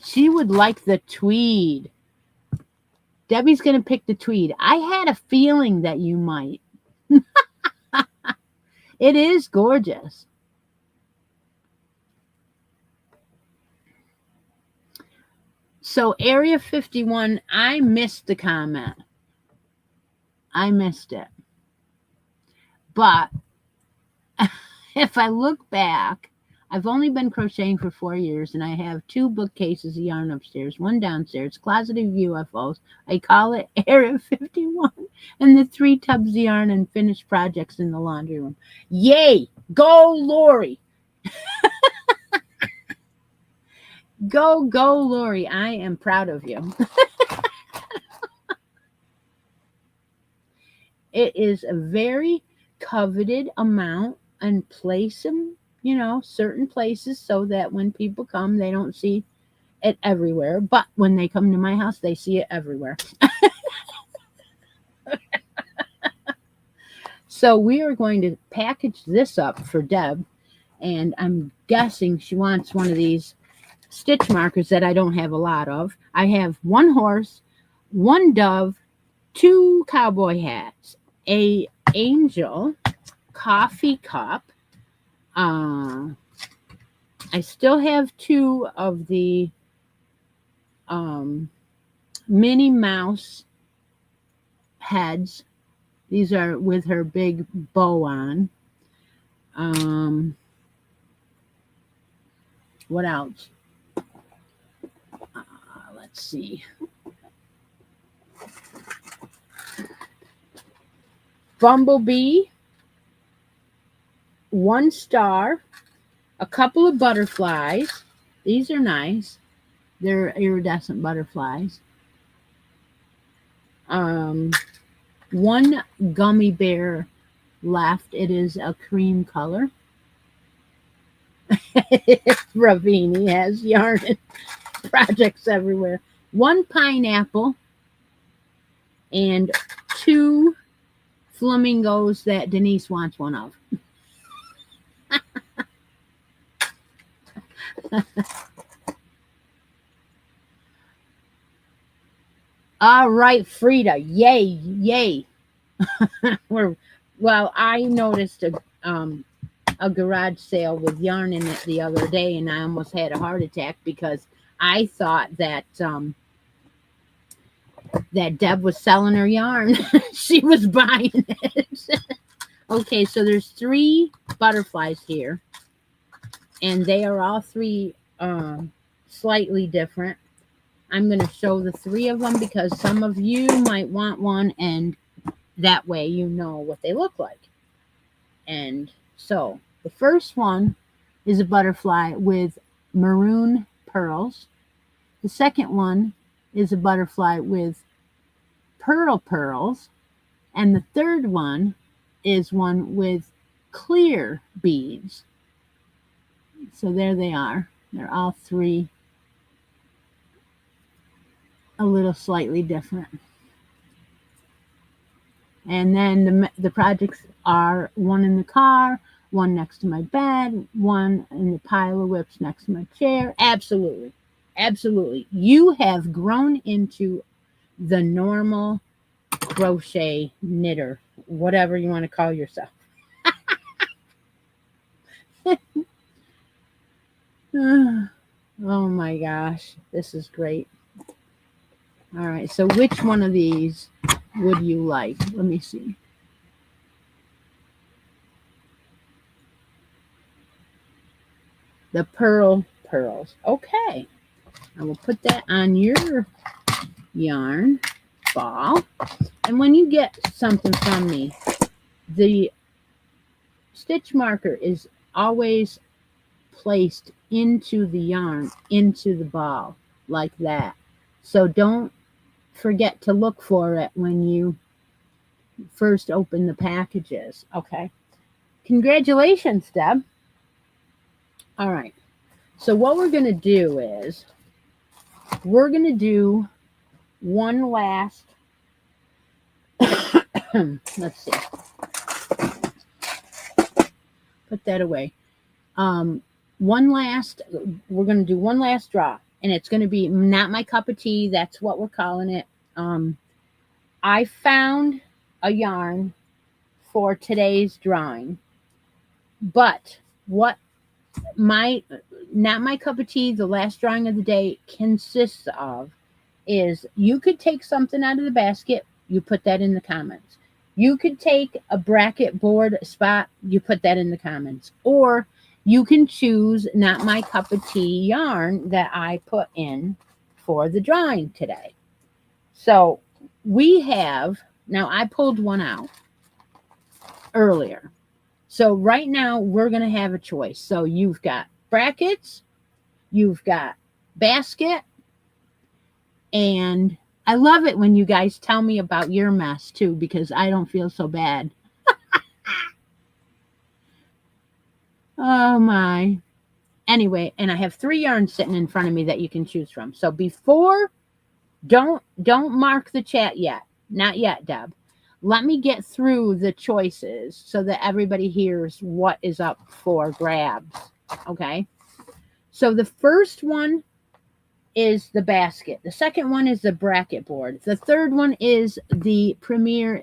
She would like the tweed. Debbie's going to pick the tweed. I had a feeling that you might. It is gorgeous. So Area 51, I missed the comment. I missed it. But if I look back, I've only been crocheting for 4 years, and I have 2 bookcases of yarn upstairs, one downstairs, closet of UFOs. I call it Area 51, and the 3 tubs of yarn and finished projects in the laundry room. Yay! Go, Lori! Go, Lori. I am proud of you. It is a very coveted amount, and place them, certain places so that when people come, they don't see it everywhere. But when they come to my house, they see it everywhere. So we are going to package this up for Deb, and I'm guessing she wants one of these stitch markers that I don't have a lot of. I have 1 horse, 1 dove, 2 cowboy hats, a angel, coffee cup. I still have 2 of the Minnie Mouse heads. These are with her big bow on. What else? Let's see. Bumblebee, 1 star, a couple of butterflies. These are nice. They're iridescent butterflies. 1 gummy bear left. It is a cream color. Ravini has yarn and projects everywhere. 1 pineapple and 2 flamingos that Denise wants one of. All right, Frida. Yay. Well, I noticed a garage sale with yarn in it the other day, and I almost had a heart attack because I thought that Deb was selling her yarn. She was buying it. Okay, so there's 3 butterflies here, and they are all 3 slightly different. I'm going to show the 3 of them because some of you might want one, and that way you know what they look like. And so the first one is a butterfly with maroon pearls. The second one is a butterfly with pearls. And the third one is one with clear beads. So there they are. They're all 3 a little slightly different. And then the projects are 1 in the car, 1 next to my bed, 1 in the pile of whips next to my chair. Absolutely. You have grown into the normal crochet knitter, whatever you want to call yourself. Oh my gosh, this is great. All right, so which one of these would you like? Let me see. The pearls. Okay. I will put that on your yarn ball. And when you get something from me, the stitch marker is always placed into the yarn, into the ball, like that. So don't forget to look for it when you first open the packages. Okay. Congratulations, Deb. All right. So what we're going to do is we're going to do one last, let's see, put that away. We're going to do one last draw, and it's going to be not my cup of tea. That's what we're calling it. I found a yarn for today's drawing, but what not my cup of tea, the last drawing of the day consists of is you could take something out of the basket, you put that in the comments. You could take a bracket board spot, you put that in the comments. Or you can choose Not My Cup of Tea yarn that I put in for the drawing today. So we have, now I pulled one out earlier. So right now we're going to have a choice. So you've got brackets, you've got basket, and I love it when you guys tell me about your mess too, because I don't feel so bad. Oh my. Anyway, and I have 3 yarns sitting in front of me that you can choose from. So before, don't mark the chat yet. Not yet, Deb. Let me get through the choices so that everybody hears what is up for grabs. Okay? So the first one is the basket. The second one is the bracket board. The third one is the Premier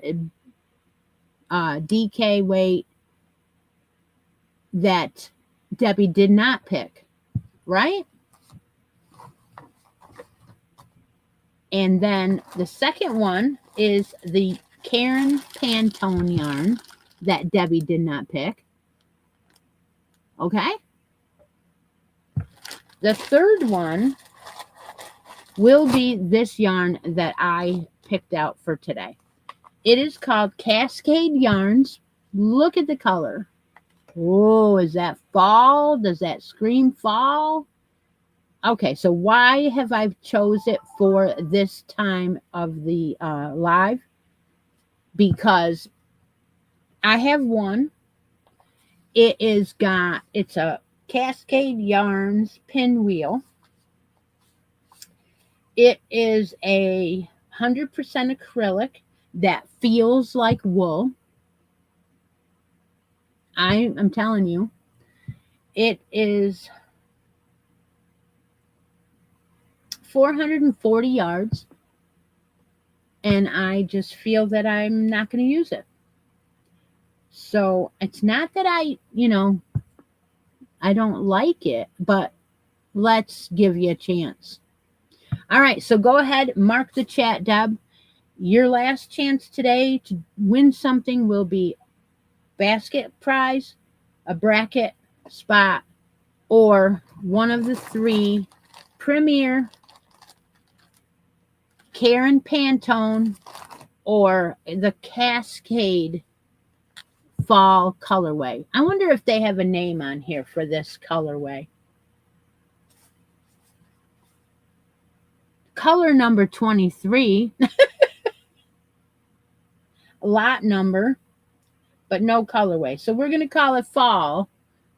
DK weight that Debbie did not pick, right? And then the second one is the Karen Pantone yarn that Debbie did not pick. Okay? The third one will be this yarn that I picked out for today. It is called Cascade Yarns. Look at the color. Oh, is that fall? Does that scream fall? Okay, so why have I chose it for this time of the live? Because I have one. It's a Cascade Yarns pinwheel. It is a 100% acrylic that feels like wool. I'm telling you, it is 440 yards, and I just feel that I'm not going to use it. So it's not that I don't like it, but let's give you a chance. All right, so go ahead, mark the chat, Deb. Your last chance today to win something will be basket prize, a bracket spot, or one of the 3 Premier, Karen Pantone, or the Cascade fall colorway. I wonder if they have a name on here for this colorway. Color number 23. Lot number, but no colorway. So we're going to call it fall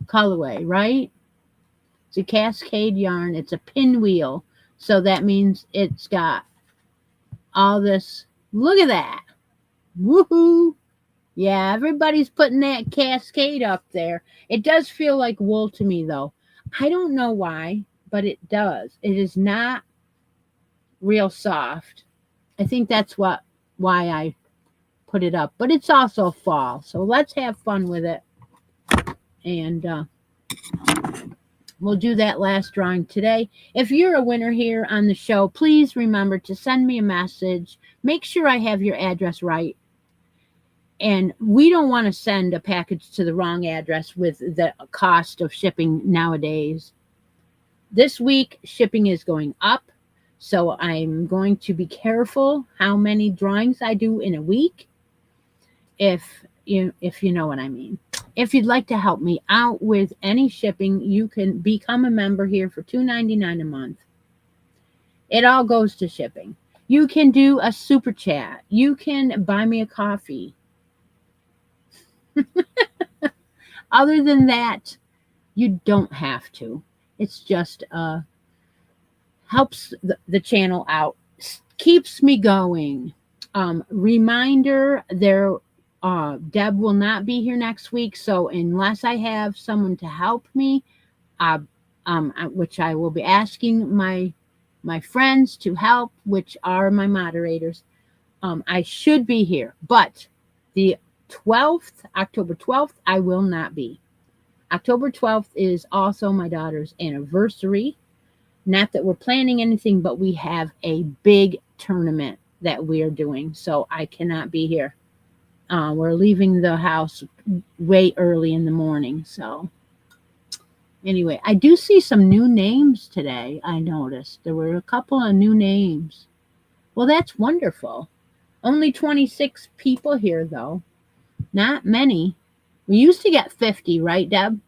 colorway, right? It's a Cascade yarn. It's a pinwheel. So that means it's got all this. Look at that. Woohoo. Yeah, everybody's putting that Cascade up there. It does feel like wool to me, though. I don't know why, but it does. It is not real soft. I think that's why I put it up. But it's also fall, so let's have fun with it. And we'll do that last drawing today. If you're a winner here on the show, please remember to send me a message. Make sure I have your address right. And we don't want to send a package to the wrong address with the cost of shipping nowadays. This week, shipping is going up. So I'm going to be careful how many drawings I do in a week, if you know what I mean. If you'd like to help me out with any shipping, you can become a member here for $2.99 a month. It all goes to shipping. You can do a super chat. You can buy me a coffee. Other than that, you don't have to. It's just helps the channel out, keeps me going. Reminder, Deb will not be here next week, so unless I have someone to help me, which I will be asking my friends to help, which are my moderators, I should be here. But the 12th, October 12th, I will not be. October 12th is also my daughter's anniversary. Not that we're planning anything, but we have a big tournament that we are doing, so I cannot be here. We're leaving the house way early in the morning, so Anyway, I do see some new names today. I noticed there were a couple of new names. Well, that's wonderful. Only 26 people here, though. Not many. We used to get 50, right, Deb?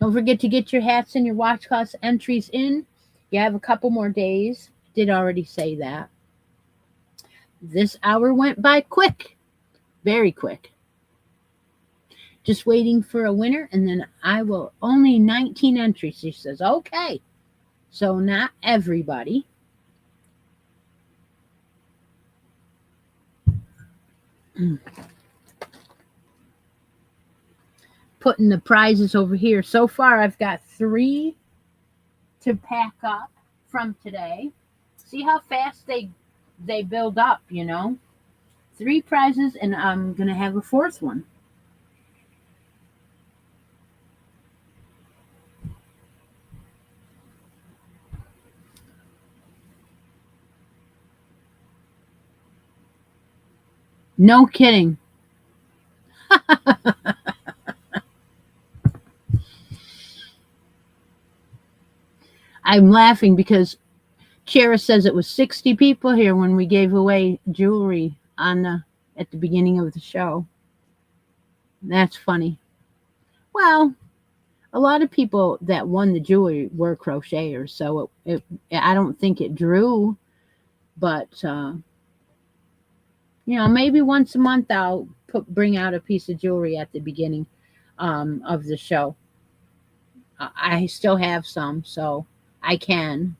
Don't forget to get your hats and your watch cost entries in. You have a couple more days. Did already say that. This hour went by quick, very quick. Just waiting for a winner, and then I will only 19 entries. She says, okay. So not everybody. Putting the prizes over here. So far, I've got 3 to pack up from today. See how fast they build up, 3 prizes, and I'm going to have a 4th one. No kidding. I'm laughing because Chera says it was 60 people here when we gave away jewelry at the beginning of the show. That's funny. Well, a lot of people that won the jewelry were crocheters, so I don't think it drew, but maybe once a month I'll bring out a piece of jewelry at the beginning of the show. I still have some, so I can.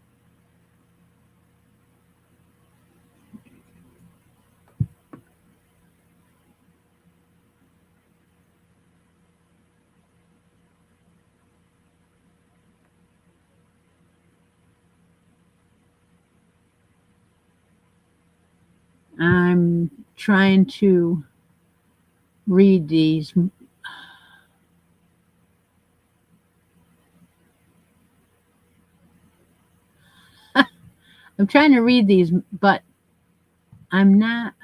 I'm trying to read these. I'm trying to read these, but I'm not.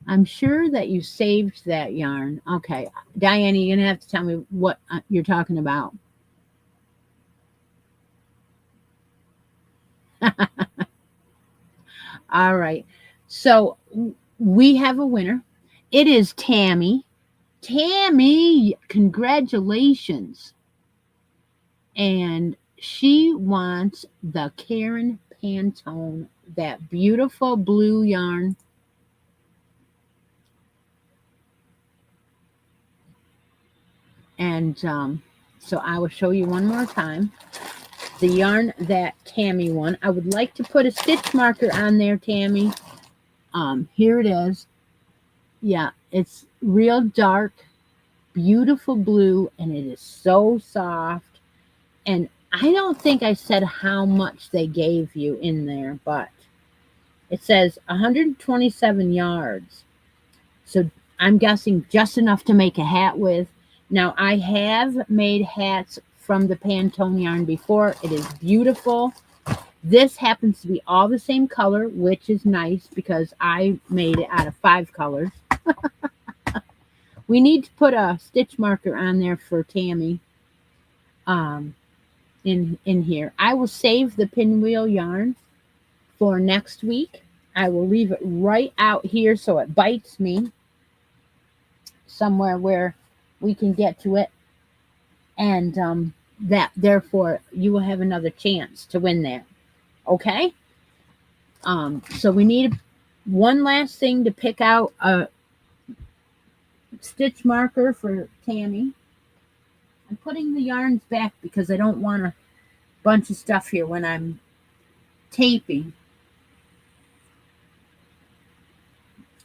I'm sure that you saved that yarn. Okay, Diane, you're going to have to tell me what you're talking about. All right. So we have a winner. It is Tammy. Tammy, congratulations. And she wants the Karen Pantone, that beautiful blue yarn. And so I will show you one more time the yarn that Tammy won. I would like to put a stitch marker on there, Tammy. Here it is. Yeah, it's real dark, beautiful blue, and it is so soft. And I don't think I said how much they gave you in there, but it says 127 yards. So I'm guessing just enough to make a hat with. Now, I have made hats from the Pantone yarn before. It is beautiful. This happens to be all the same color, which is nice because I made it out of 5 colors. We need to put a stitch marker on there for Tammy in here. I will save the pinwheel yarn for next week. I will leave it right out here so it bites me somewhere where we can get to it, and that therefore you will have another chance to win that. Okay, so we need one last thing to pick out a stitch marker for Tammy. I'm putting the yarns back because I don't want a bunch of stuff here when I'm taping,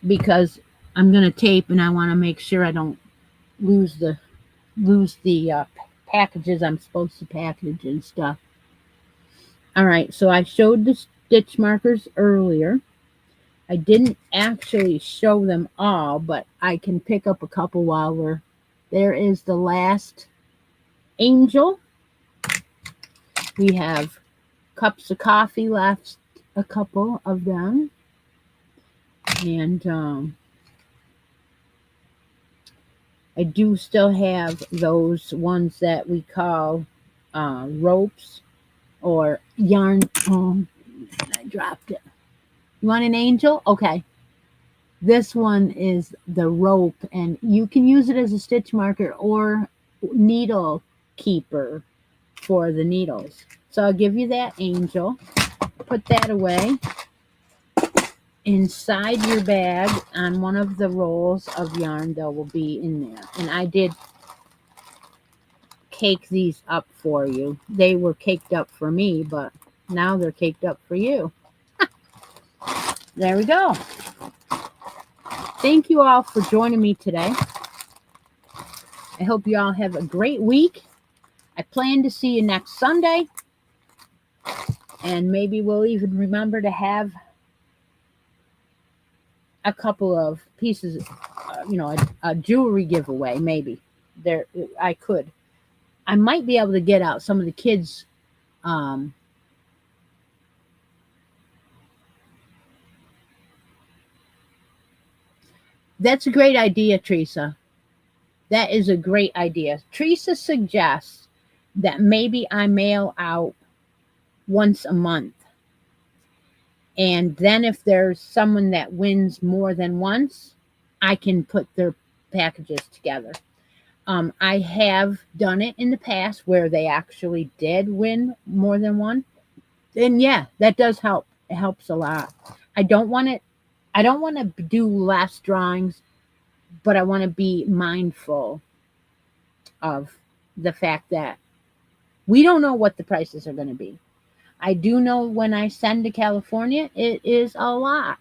because I'm going to tape and I want to make sure I don't lose the packages I'm supposed to package and stuff. All right, so I showed the stitch markers earlier. I didn't actually show them all, but I can pick up a couple while we're there. Is the last angel. We have cups of coffee left, a couple of them. And I do still have those ones that we call ropes or yarn. Oh, I dropped it. You want an angel? Okay. This one is the rope, and you can use it as a stitch marker or needle keeper for the needles. So I'll give you that angel. Put that away. Inside your bag on one of the rolls of yarn, there will be in there. And I did cake these up for you. They were caked up for me, but now they're caked up for you. There we go. Thank you all for joining me today. I hope you all have a great week. I plan to see you next Sunday. And maybe we'll even remember to have a couple of pieces, a jewelry giveaway, maybe. There, I could. I might be able to get out some of the kids' that's a great idea, Teresa. That is a great idea. Teresa suggests that maybe I mail out once a month. And then if there's someone that wins more than once, I can put their packages together. I have done it in the past where they actually did win more than one. And yeah, that does help. It helps a lot. I don't want to do less drawings, but I want to be mindful of the fact that we don't know what the prices are going to be. I do know when I send to California, it is a lot.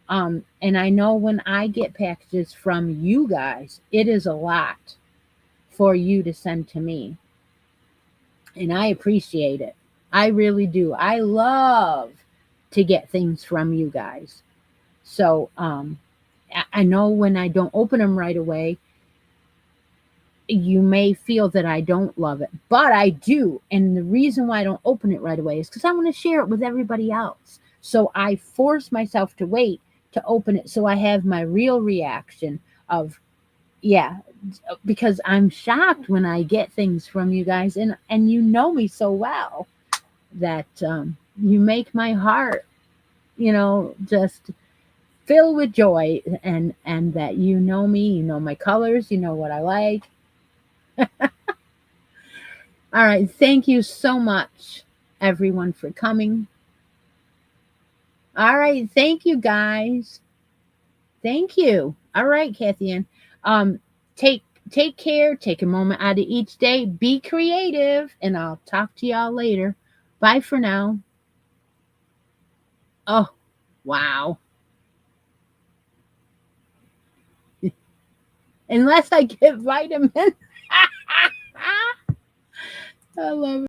And I know when I get packages from you guys, it is a lot for you to send to me. And I appreciate it. I really do. I love to get things from you guys. So I know when I don't open them right away, you may feel that I don't love it, but I do. And the reason why I don't open it right away is because I want to share it with everybody else. So I force myself to wait to open it so I have my real reaction of, yeah, because I'm shocked when I get things from you guys, and you know me so well that you make my heart, just fill with joy, and that you know me, you know my colors, you know what I like. All right, thank you so much, everyone, for coming. All right, thank you, guys. Thank you. All right, Kathy Ann. Um, take care. Take a moment out of each day. Be creative, and I'll talk to y'all later. Bye for now. Oh, wow. Unless I get vitamin. I love it.